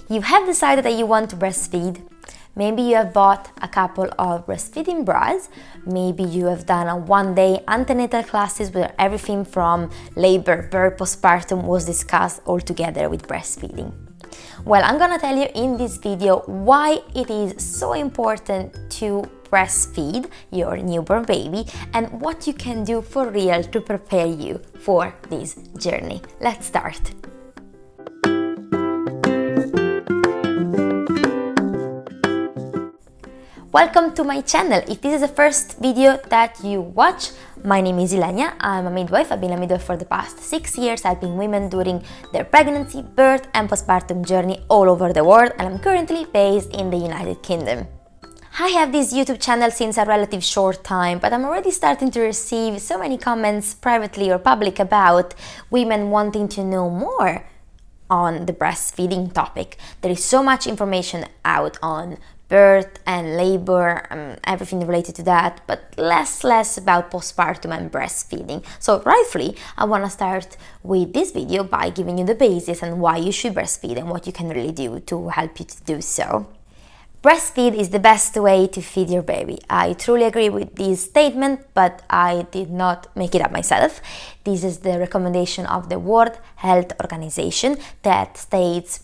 You have decided that you want to breastfeed. Maybe you have bought a couple of breastfeeding bras. Maybe you have done a one-day antenatal classes where everything from labor, birth, postpartum was discussed all together with breastfeeding. Well, I'm gonna tell you in this video why it is so important to breastfeed your newborn baby and what you can do for real to prepare you for this journey. Let's start. Welcome to my channel. If this is the first video that you watch, my name is Ilenia. I'm a midwife. I've been a midwife for the past 6 years, helping women during their pregnancy, birth and postpartum journey all over the world, and I'm currently based in the United Kingdom. I have this YouTube channel since a relatively short time, but I'm already starting to receive so many comments privately or public about women wanting to know more on the breastfeeding topic. There is so much information out on birth and labor, everything related to that, but less about postpartum and breastfeeding. So rightfully, I want to start with this video by giving you the basis and why you should breastfeed and what you can really do to help you to do so. Breastfeed is the best way to feed your baby. I truly agree with this statement, but I did not make it up myself. This is the recommendation of the World Health Organization that states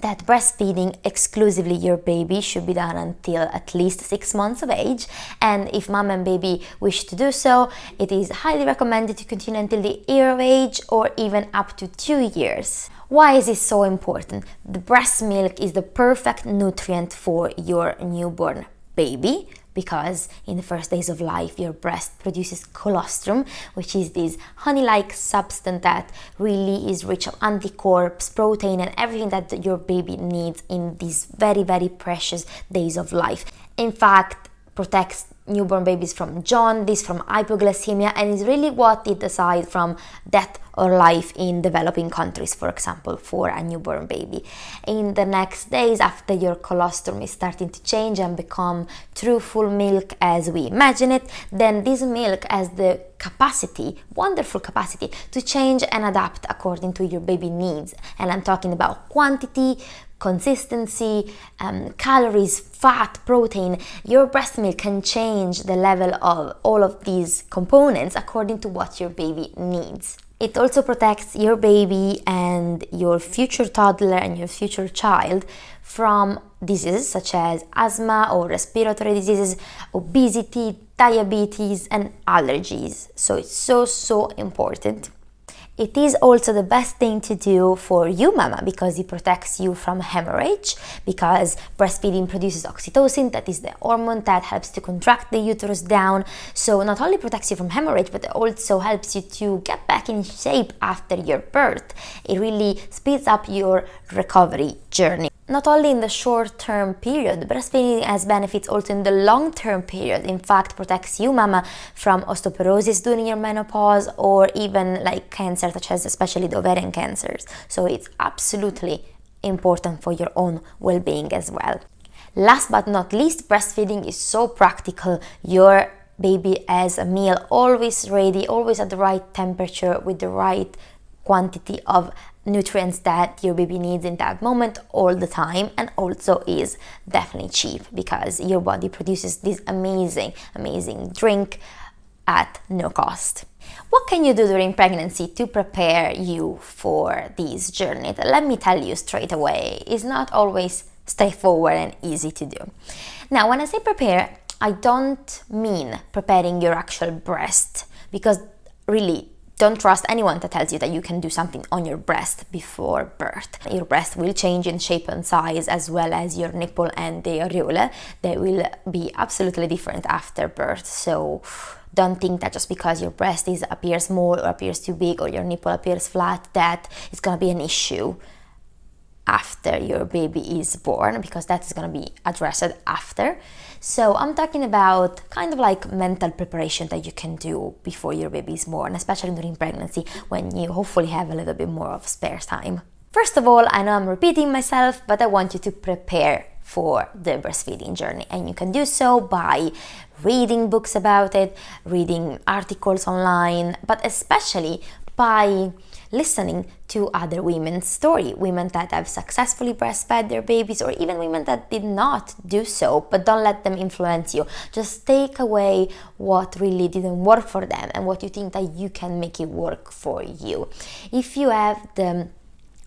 that breastfeeding exclusively your baby should be done until at least 6 months of age, and if mom and baby wish to do so, it is highly recommended to continue until the year of age or even up to 2 years. Why is this so important? The breast milk is the perfect nutrient for your newborn baby, because in the first days of life your breast produces colostrum, which is this honey-like substance that really is rich of anticorps, protein and everything that your baby needs in these very precious days of life. In fact, protects newborn babies from jaundice, from hypoglycemia, and is really what it decides from death or life in developing countries, for example, for a newborn baby. In the next days, after your colostrum is starting to change and become true full milk as we imagine it, then this milk has the capacity, wonderful capacity, to change and adapt according to your baby needs. And I'm talking about quantity, consistency, calories, fat, protein. Your breast milk can change the level of all of these components according to what your baby needs. It also protects your baby and your future toddler and your future child from diseases such as asthma or respiratory diseases, obesity, diabetes and allergies. So it's so important. It is also the best thing to do for you, mama, because it protects you from hemorrhage, because breastfeeding produces oxytocin, that is the hormone that helps to contract the uterus down. So not only protects you from hemorrhage, but it also helps you to get back in shape after your birth. It really speeds up your recovery journey. Not only in the short-term period, breastfeeding has benefits also in the long-term period. In fact, protects you, mama, from osteoporosis during your menopause or even like cancer, such as especially the ovarian cancers. So it's absolutely important for your own well-being as well. Last but not least, breastfeeding is so practical. Your baby has a meal always ready, always at the right temperature with the right quantity of nutrients that your baby needs in that moment all the time, and also is definitely cheap because your body produces this amazing drink at no cost. What can you do during pregnancy to prepare you for this journey? Let me tell you straight away, it's not always straightforward and easy to do. Now, when I say prepare, I don't mean preparing your actual breast, because really, don't trust anyone that tells you that you can do something on your breast before birth. Your breast will change in shape and size, as well as your nipple and the areola. They will be absolutely different after birth. So don't think that just because your breast appears small or appears too big or your nipple appears flat that it's going to be an issue after your baby is born, because that is going to be addressed after. So I'm talking about kind of like mental preparation that you can do before your baby is born, especially during pregnancy when you hopefully have a little bit more of spare time. First of all, I know I'm repeating myself, but I want you to prepare for the breastfeeding journey, and you can do so by reading books about it, reading articles online, but especially by listening to other women's story, women that have successfully breastfed their babies, or even women that did not do so, but don't let them influence you. Just take away what really didn't work for them and what you think that you can make it work for you. If you have the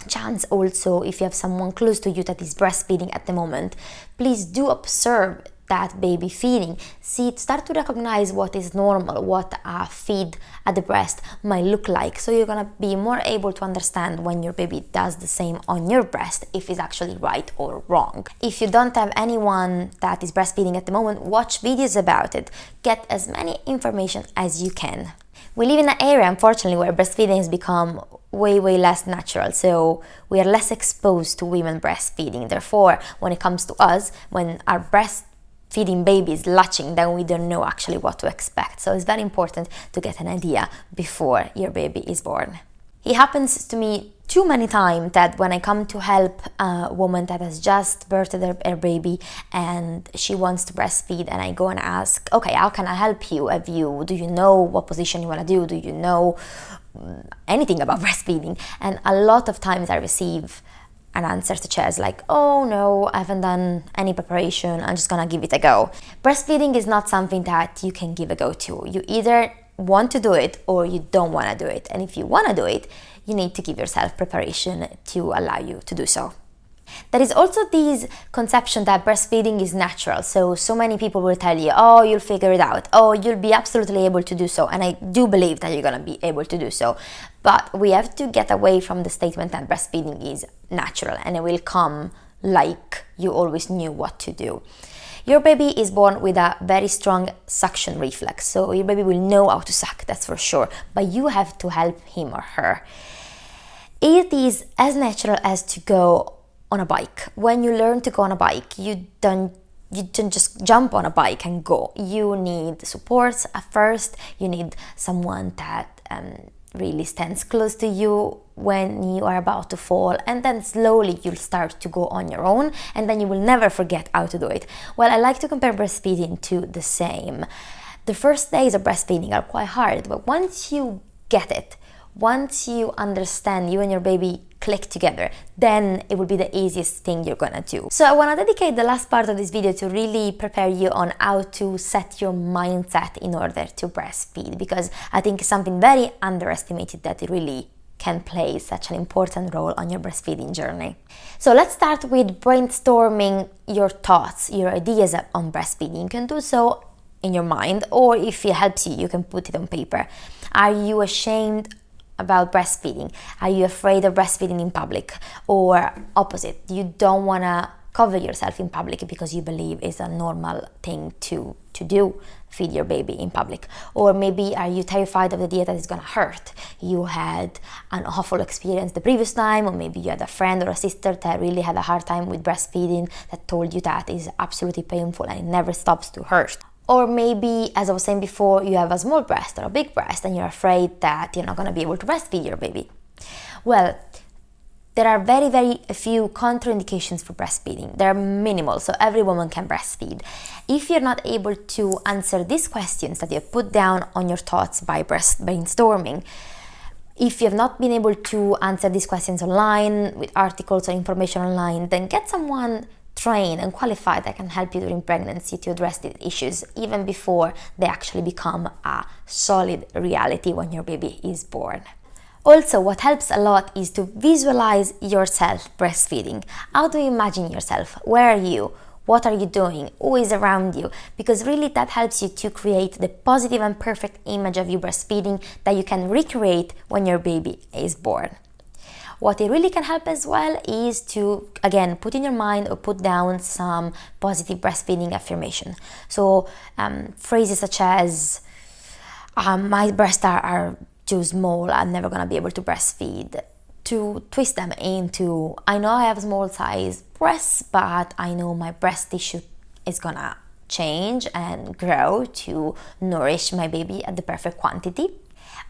chance also, if you have someone close to you that is breastfeeding at the moment, please do observe that baby feeding. Start to recognize what is normal, what a feed at the breast might look like, so you're gonna be more able to understand when your baby does the same on your breast, if it's actually right or wrong. If you don't have anyone that is breastfeeding at the moment, watch videos about it. Get as many information as you can. We live in an area, unfortunately, where breastfeeding has become way less natural, so we are less exposed to women breastfeeding. Therefore, when it comes to us, when our breastfeeding baby is latching, then we don't know actually what to expect. So it's very important to get an idea before your baby is born. It happens to me too many times that when I come to help a woman that has just birthed her baby and she wants to breastfeed, and I go and ask, okay, how can I help you? Do you know what position you want to do? Do you know anything about breastfeeding? And a lot of times I receive an answer such as like, oh no, I haven't done any preparation, I'm just gonna give it a go. Breastfeeding is not something that you can give a go to. You either want to do it or you don't want to do it. And if you want to do it, you need to give yourself preparation to allow you to do so. There is also this conception that breastfeeding is natural. So many people will tell you, oh, you'll figure it out. Oh, you'll be absolutely able to do so. And I do believe that you're going to be able to do so. But we have to get away from the statement that breastfeeding is natural and it will come like you always knew what to do. Your baby is born with a very strong suction reflex. So your baby will know how to suck, that's for sure. But you have to help him or her. It is as natural as to go on a bike. When you learn to go on a bike, you don't just jump on a bike and go. You need support at first. You need someone that really stands close to you when you are about to fall, and then slowly you'll start to go on your own, and then you will never forget how to do it. Well, I like to compare breastfeeding to the same. The first days of breastfeeding are quite hard, but once you get it, once you understand, you and your baby click together, then it will be the easiest thing you're gonna do. So I want to dedicate the last part of this video to really prepare you on how to set your mindset in order to breastfeed, because I think it's something very underestimated that it really can play such an important role on your breastfeeding journey. So let's start with brainstorming your thoughts, your ideas on breastfeeding. You can do so in your mind, or if it helps you, you can put it on paper. Are you ashamed about breastfeeding? Are you afraid of breastfeeding in public? Or opposite, you don't want to cover yourself in public because you believe it's a normal thing to do, feed your baby in public? Or maybe are you terrified of the idea that it's gonna hurt? You had an awful experience the previous time, or maybe you had a friend or a sister that really had a hard time with breastfeeding that told you that is absolutely painful and it never stops to hurt. Or maybe, as I was saying before, you have a small breast or a big breast and you're afraid that you're not going to be able to breastfeed your baby. Well, there are very few contraindications for breastfeeding. They're minimal, so every woman can breastfeed. If you're not able to answer these questions that you have put down on your thoughts by brainstorming, if you have not been able to answer these questions online, with articles or information online, then get someone trained and qualified that can help you during pregnancy to address these issues even before they actually become a solid reality when your baby is born. Also, what helps a lot is to visualize yourself breastfeeding. How do you imagine yourself? Where are you? What are you doing? Who is around you? Because really that helps you to create the positive and perfect image of you breastfeeding that you can recreate when your baby is born. What it really can help as well is to, again, put in your mind or put down some positive breastfeeding affirmation. So phrases such as, my breasts are too small, I'm never gonna be able to breastfeed. To twist them into, I know I have small size breasts, but I know my breast tissue is gonna change and grow to nourish my baby at the perfect quantity.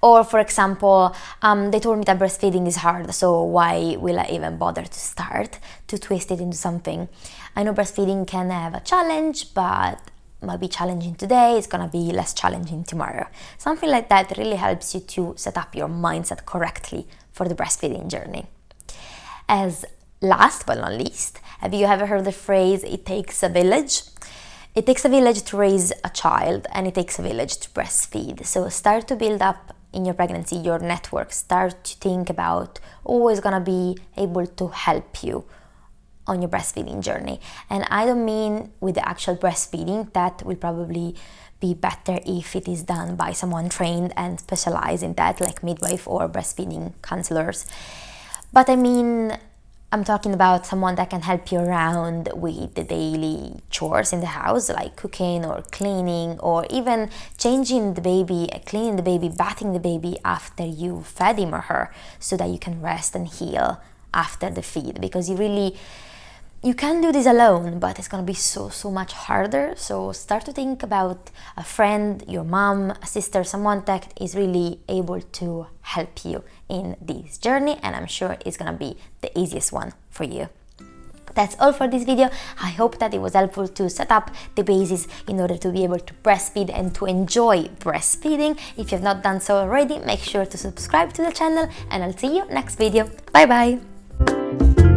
Or, for example, they told me that breastfeeding is hard, so why will I even bother to start? To twist it into something. I know breastfeeding can have a challenge, but might be challenging today, it's gonna be less challenging tomorrow. Something like that really helps you to set up your mindset correctly for the breastfeeding journey. As last but not least, have you ever heard the phrase, it takes a village? It takes a village to raise a child, and it takes a village to breastfeed. So start to build up in your pregnancy your network. Start to think about who is gonna be able to help you on your breastfeeding journey. And I don't mean with the actual breastfeeding. That will probably be better if it is done by someone trained and specialized in that, like midwife or breastfeeding counselors. But I mean, I'm talking about someone that can help you around with the daily chores in the house, like cooking or cleaning, or even changing the baby, cleaning the baby, bathing the baby after you fed him or her, so that you can rest and heal after the feed. Because you can do this alone, but it's gonna be so much harder. So start to think about a friend, your mom, a sister, someone that is really able to help you in this journey, and I'm sure it's gonna be the easiest one for you. That's all for this video. I hope that it was helpful to set up the basis in order to be able to breastfeed and to enjoy breastfeeding. If you have not done so already, make sure to subscribe to the channel, and I'll see you next video. Bye bye!